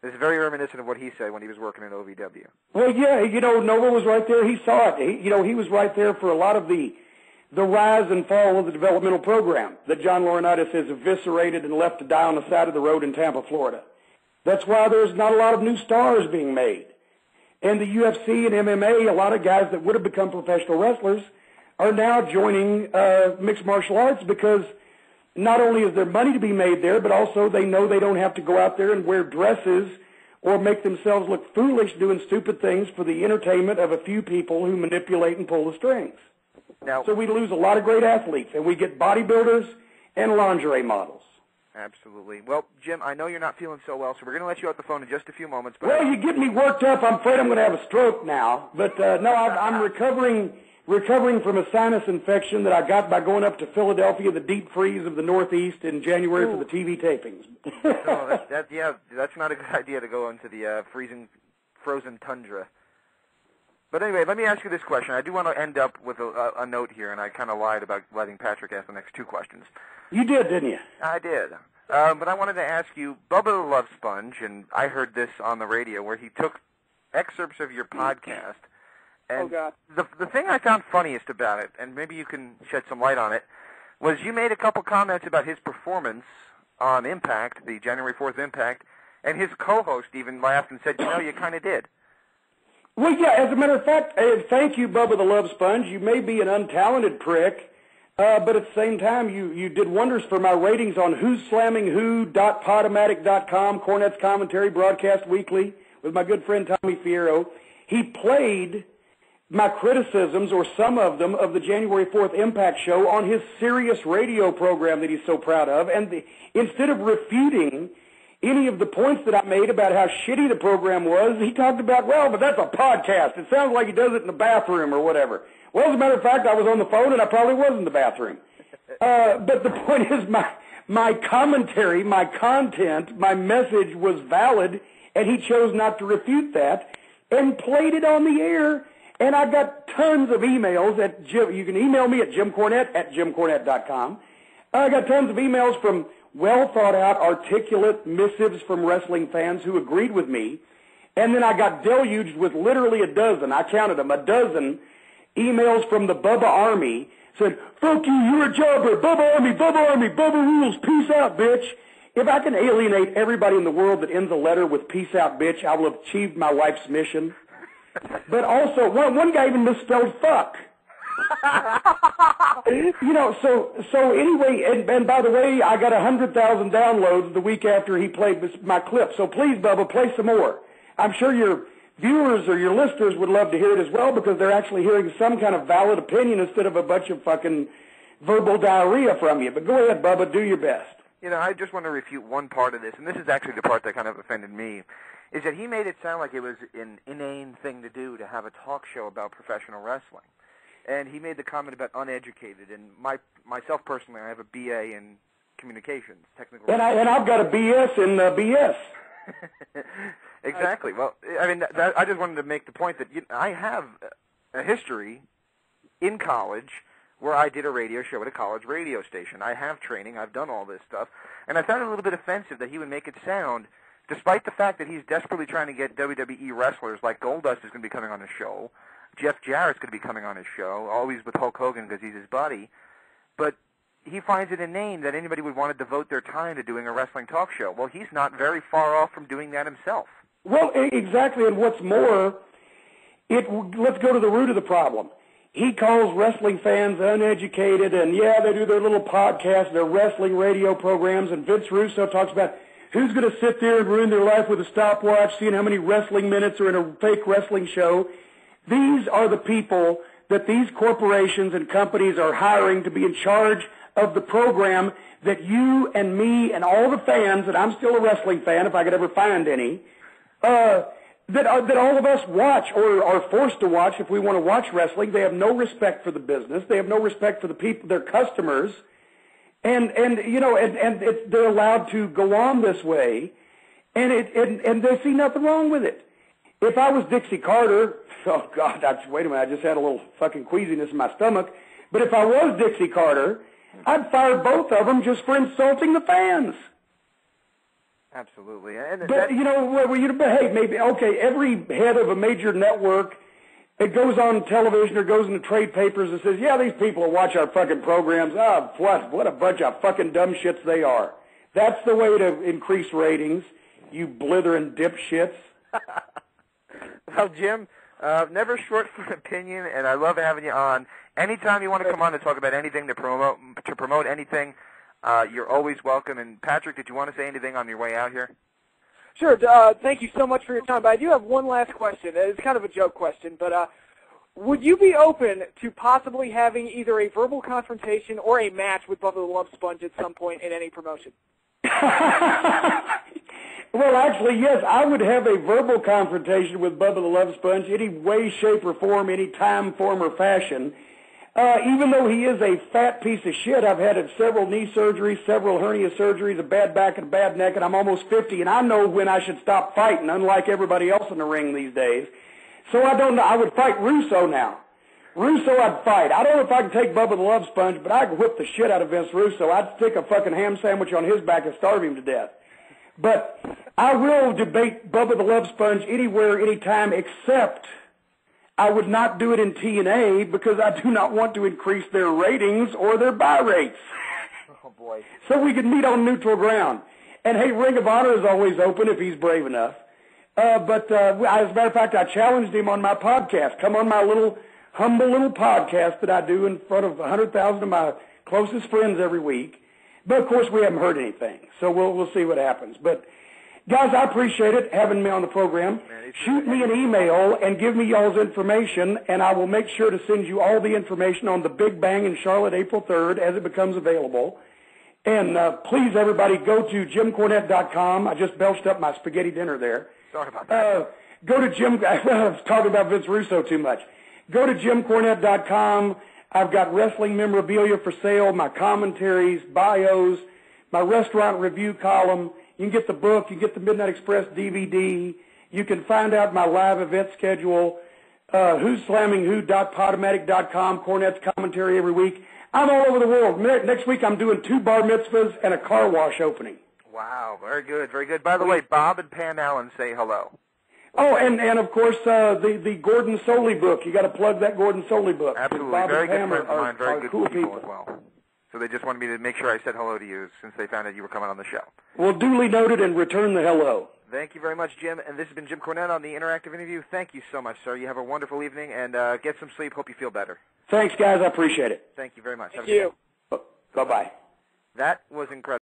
This is very reminiscent of what he said when he was working at OVW. Well, yeah, Nova was right there. He saw it. He was right there for a lot of the rise and fall of the developmental program that John Laurinaitis has eviscerated and left to die on the side of the road in Tampa, Florida. That's why there's not a lot of new stars being made. And the UFC and MMA, a lot of guys that would have become professional wrestlers are now joining mixed martial arts because not only is there money to be made there, but also they know they don't have to go out there and wear dresses or make themselves look foolish doing stupid things for the entertainment of a few people who manipulate and pull the strings. Now, so we lose a lot of great athletes, and we get bodybuilders and lingerie models. Absolutely. Well, Jim, I know you're not feeling so well, so we're going to let you off the phone in just a few moments. But well, you get me worked up. I'm afraid I'm going to have a stroke now. But, no, I'm recovering from a sinus infection that I got by going up to Philadelphia, the deep freeze of the Northeast, in January for the TV tapings. No, that's not a good idea to go into the frozen tundra. But anyway, let me ask you this question. I do want to end up with a note here, and I kind of lied about letting Patrick ask the next two questions. You did, didn't you? I did. But I wanted to ask you, Bubba the Love Sponge, and I heard this on the radio, where he took excerpts of your podcast. And the thing I found funniest about it, and maybe you can shed some light on it, was you made a couple comments about his performance on Impact, the January 4th Impact, and his co-host even laughed and said, you kind of did. Well, yeah, as a matter of fact, thank you, Bubba the Love Sponge. You may be an untalented prick, but at the same time, you did wonders for my ratings on whoslammingwho.podomatic.com, Cornette's Commentary, broadcast weekly, with my good friend Tommy Fierro. He played my criticisms, or some of them, of the January 4th Impact show on his Sirius radio program that he's so proud of, and instead of refuting any of the points that I made about how shitty the program was, he talked about, but that's a podcast. It sounds like he does it in the bathroom or whatever. Well, as a matter of fact, I was on the phone and I probably was in the bathroom. But the point is my commentary, my content, my message was valid, and he chose not to refute that and played it on the air. And I got tons of emails at Jim. You can email me at jimcornette@jimcornette.com. I got tons of emails from well-thought-out, articulate missives from wrestling fans who agreed with me. And then I got deluged with literally a dozen, I counted them, a dozen emails from the Bubba Army said, fuck you, you're a jobber, Bubba Army, Bubba rules, peace out, bitch. If I can alienate everybody in the world that ends a letter with peace out, bitch, I will have achieved my wife's mission. But also, one guy even misspelled fuck. So anyway, and by the way, I got 100,000 downloads the week after he played my clip. So please, Bubba, play some more. I'm sure your viewers or your listeners would love to hear it as well, because they're actually hearing some kind of valid opinion instead of a bunch of fucking verbal diarrhea from you. But go ahead, Bubba, do your best. I just want to refute one part of this, and this is actually the part that kind of offended me, is that he made it sound like it was an inane thing to do to have a talk show about professional wrestling. And he made the comment about uneducated. And myself personally, I have a BA in communications, technical. And I've got a BS in BS. Exactly. Well, I mean, I just wanted to make the point that I have a history in college where I did a radio show at a college radio station. I have training. I've done all this stuff. And I found it a little bit offensive that he would make it sound, despite the fact that he's desperately trying to get WWE wrestlers like Goldust is going to be coming on his show, Jeff Jarrett's going to be coming on his show, always with Hulk Hogan because he's his buddy. But he finds it inane that anybody would want to devote their time to doing a wrestling talk show. Well, he's not very far off from doing that himself. Well, exactly, and what's more, let's go to the root of the problem. He calls wrestling fans uneducated, and they do their little podcasts, their wrestling radio programs, and Vince Russo talks about who's going to sit there and ruin their life with a stopwatch, seeing how many wrestling minutes are in a fake wrestling show. These are the people that these corporations and companies are hiring to be in charge of the program that you and me and all the fans, and I'm still a wrestling fan if I could ever find any, that all of us watch or are forced to watch if we want to watch wrestling. They have no respect for the business. They have no respect for the people, their customers. And they're allowed to go on this way, and they see nothing wrong with it. If I was Dixie Carter, oh God, wait a minute, I just had a little fucking queasiness in my stomach. But if I was Dixie Carter, I'd fire both of them just for insulting the fans. Absolutely. And but, you know, hey, maybe, okay, every head of a major network, it goes on television or goes in the trade papers and says, yeah, these people who watch our fucking programs, what a bunch of fucking dumb shits they are. That's the way to increase ratings, you blithering dipshits. Well, Jim, never short for an opinion, and I love having you on. Anytime you want to come on to talk about anything, to promote anything, you're always welcome. And Patrick, did you want to say anything on your way out here? Sure. Thank you so much for your time. But I do have one last question. It's kind of a joke question, but would you be open to possibly having either a verbal confrontation or a match with Bubba the Love Sponge at some point in any promotion? Well, actually, yes, I would have a verbal confrontation with Bubba the Love Sponge, any way, shape, or form, any time, form, or fashion. Even though he is a fat piece of shit, I've had several knee surgeries, several hernia surgeries, a bad back and a bad neck, and I'm almost 50, and I know when I should stop fighting, unlike everybody else in the ring these days. So I don't know. I would fight Russo now. Russo I'd fight. I don't know if I can take Bubba the Love Sponge, but I could whip the shit out of Vince Russo. I'd stick a fucking ham sandwich on his back and starve him to death. But I will debate Bubba the Love Sponge anywhere, anytime, except I would not do it in TNA because I do not want to increase their ratings or their buy rates. Oh, boy. So we could meet on neutral ground. And, hey, Ring of Honor is always open if he's brave enough. But as a matter of fact, I challenged him on my podcast. Come on my humble little podcast that I do in front of 100,000 of my closest friends every week. But, of course, we haven't heard anything, so we'll see what happens. But, guys, I appreciate it, having me on the program. Shoot me an email and give me y'all's information, and I will make sure to send you all the information on the Big Bang in Charlotte, April 3rd, as it becomes available. And please, everybody, go to JimCornette.com. I just belched up my spaghetti dinner there. Sorry about that. Go to Jim. I was talking about Vince Russo too much. Go to JimCornette.com. I've got wrestling memorabilia for sale, my commentaries, bios, my restaurant review column. You can get the book. You can get the Midnight Express DVD. You can find out my live event schedule, whoslammingwho.podomatic.com, Cornette's commentary every week. I'm all over the world. Next week I'm doing 2 bar mitzvahs and a car wash opening. Wow, very good, very good. By the way, Bob and Pam Allen say hello. Oh, and of course, the Gordon Soley book. You got to plug that Gordon Soley book. Absolutely. Bob Very and Pam good friends of mine, very good cool people as well. So they just wanted me to make sure I said hello to you since they found out you were coming on the show. Well, duly noted and return the hello. Thank you very much, Jim. And this has been Jim Cornette on the Interactive Interview. Thank you so much, sir. You have a wonderful evening, and get some sleep. Hope you feel better. Thanks, guys. I appreciate it. Thank you very much. Thank you. Bye-bye. That was incredible.